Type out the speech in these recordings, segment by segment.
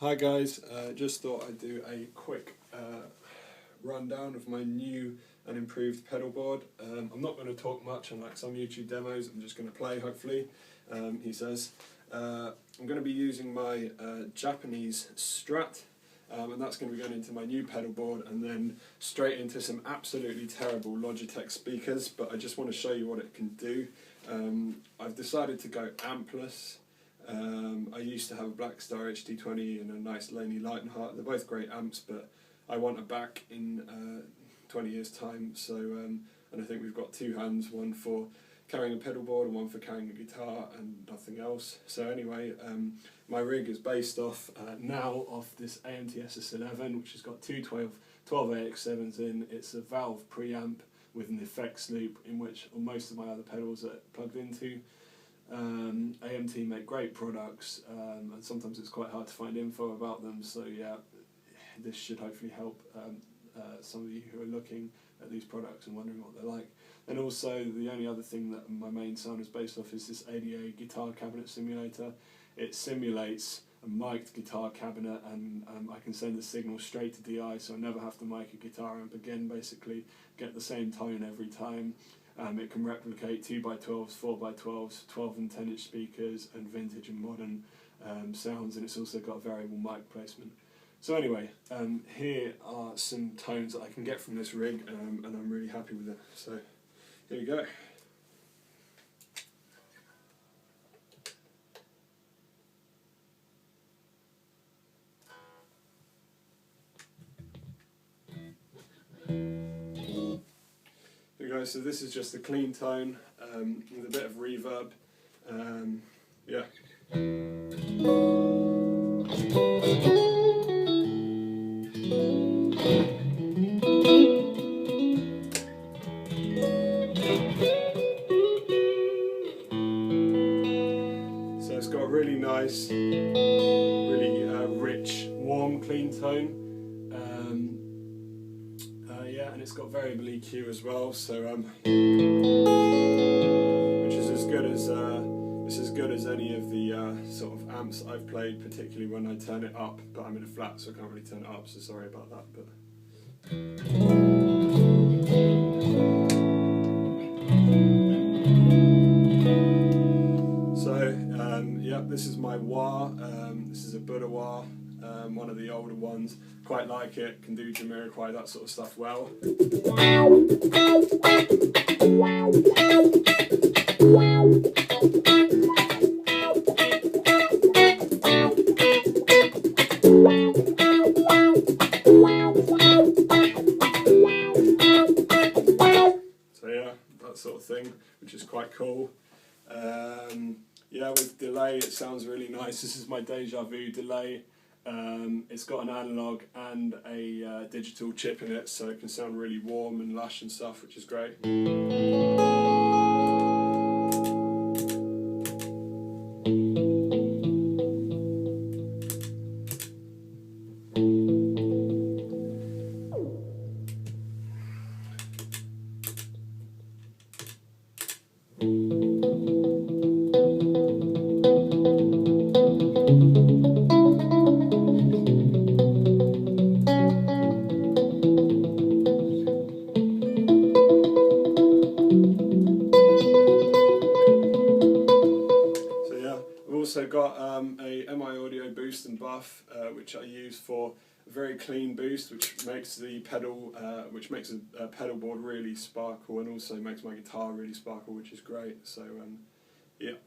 Hi guys, just thought I'd do a quick rundown of my new and improved pedal board. I'm not going to talk much unlike some YouTube demos, I'm just going to play hopefully, he says. I'm going to be using my Japanese Strat, and that's going to be going into my new pedal board and then straight into some absolutely terrible Logitech speakers, but I just want to show you what it can do. I've decided to go Ampless. I used to have a Blackstar HD20 and a nice Laney Lightenheart. They're both great amps, but I want a back in 20 years time, so and I think we've got two hands, one for carrying a pedal board and one for carrying a guitar and nothing else. So anyway, my rig is based off this AMT ss-11, which has got two 12 AX7s in. It's a valve preamp with an effects loop in which most of my other pedals are plugged into. AMT make great products, and sometimes it's quite hard to find info about them, so yeah, this should hopefully help some of you who are looking at these products and wondering what they're like. And also, the only other thing that my main sound is based off is this ADA guitar cabinet simulator. It simulates a mic'd guitar cabinet, and I can send the signal straight to DI, so I never have to mic a guitar amp again, basically get the same tone every time. It can replicate 2x12s, 4x12s, 12 and 10 inch speakers and vintage and modern sounds, and it's also got variable mic placement. So anyway, here are some tones that I can get from this rig, and I'm really happy with it. So here we go. So this is just a clean tone with a bit of reverb. Yeah. So it's got a really nice, really rich, warm, clean tone. Yeah, and it's got variable EQ as well, so which is as good as it's as good as any of the sort of amps I've played, particularly when I turn it up. But I'm in a flat, so I can't really turn it up. So sorry about that. But so yeah, this is my wah. This is a Budwah. One of the older ones, quite like it, can do Jamiroquai, that sort of stuff well. So yeah, that sort of thing, which is quite cool. Yeah, with delay it sounds really nice. This is my Déjà Vu delay. It's got an analog and a digital chip in it, so it can sound really warm and lush and stuff, which is great. Also got a mi-audio boost and buff, which I use for a very clean boost, which makes the pedal, a pedal board really sparkle, and also makes my guitar really sparkle, which is great. So yeah.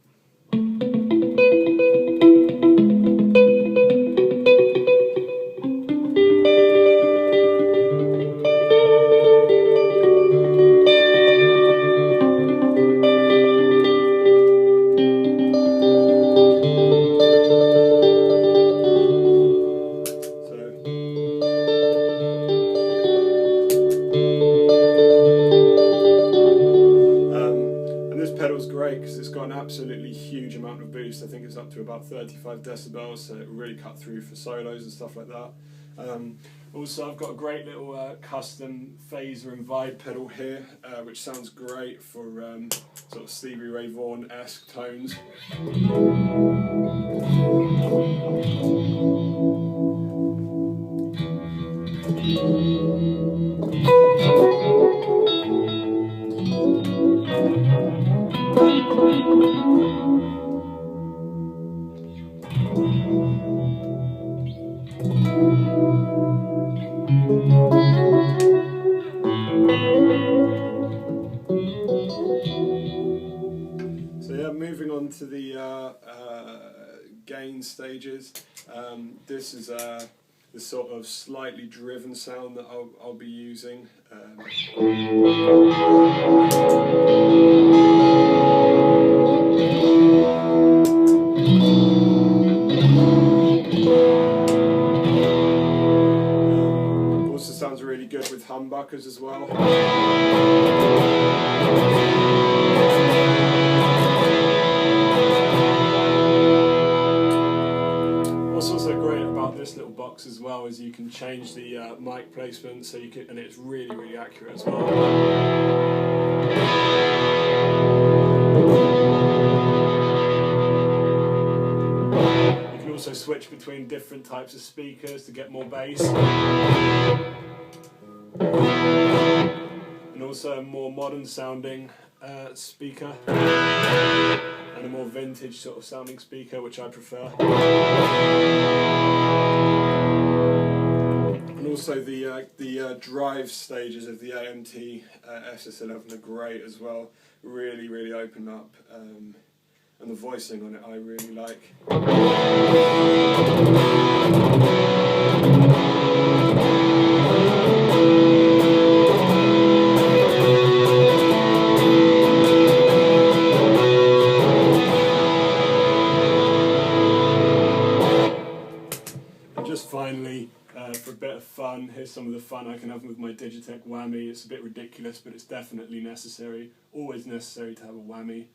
Pedal's great because it's got an absolutely huge amount of boost. I think it's up to about 35 decibels, so it will really cut through for solos and stuff like that. Also, I've got a great little custom phaser and vibe pedal here, which sounds great for sort of Stevie Ray Vaughan-esque tones. stages. This is the sort of slightly driven sound that I'll be using. Also sounds really good with humbuckers as well. What's also great about this little box as well is you can change the mic placement, so you can, and it's really accurate as well. You can also switch between different types of speakers to get more bass. And also a more modern sounding speaker, and a more vintage sort of sounding speaker, which I prefer. And also the drive stages of the ss-11 are great as well. Really open up, and the voicing on it I really like. Just finally, for a bit of fun, here's some of the fun I can have with my Digitech whammy. It's a bit ridiculous, but it's definitely necessary. Always necessary to have a whammy.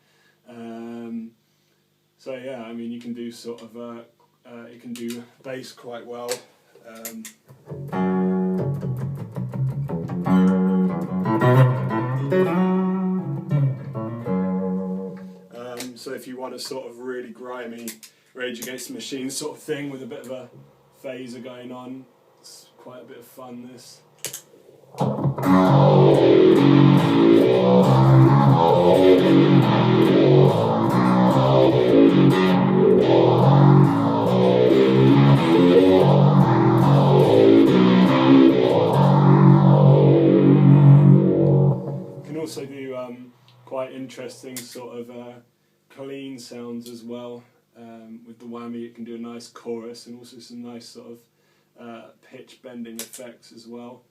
So yeah, I mean, you can do sort of, you can do bass quite well. So if you want a sort of really grimy Rage Against the Machine sort of thing with a bit of a phaser going on, it's quite a bit of fun, this. You can also do quite interesting sort of clean sounds as well. With the whammy, it can do a nice chorus and also some nice sort of pitch bending effects as well.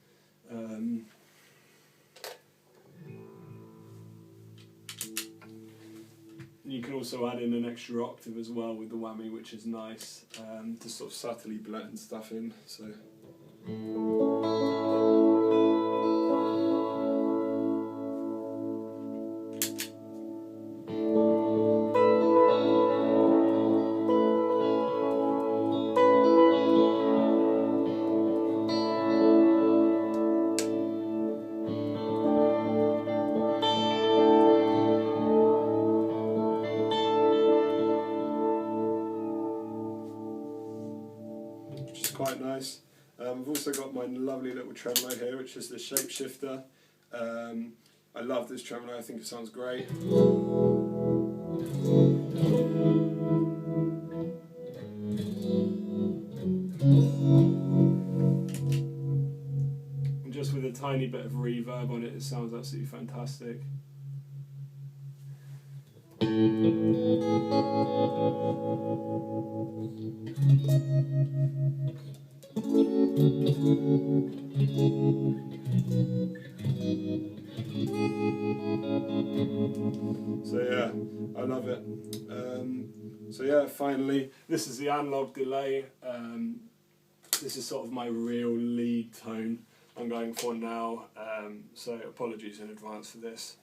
You can also add in an extra octave as well with the whammy, which is nice to sort of subtly blend stuff in. So. Quite nice. I've also got my lovely little tremolo here, which is the Shapeshifter. I love this tremolo, I think it sounds great. And just with a tiny bit of reverb on it, it sounds absolutely fantastic. So yeah, I love it. So yeah, finally, this is the analog delay. This is sort of my real lead tone I'm going for now, so apologies in advance for this.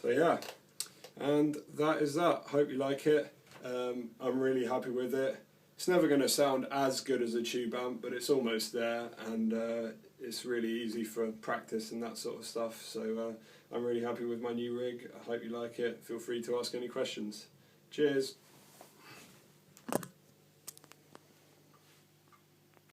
So yeah, and that is that. Hope you like it. I'm really happy with it. It's never going to sound as good as a tube amp, but it's almost there, and it's really easy for practice and that sort of stuff. So I'm really happy with my new rig. I hope you like it. Feel free to ask any questions. Cheers.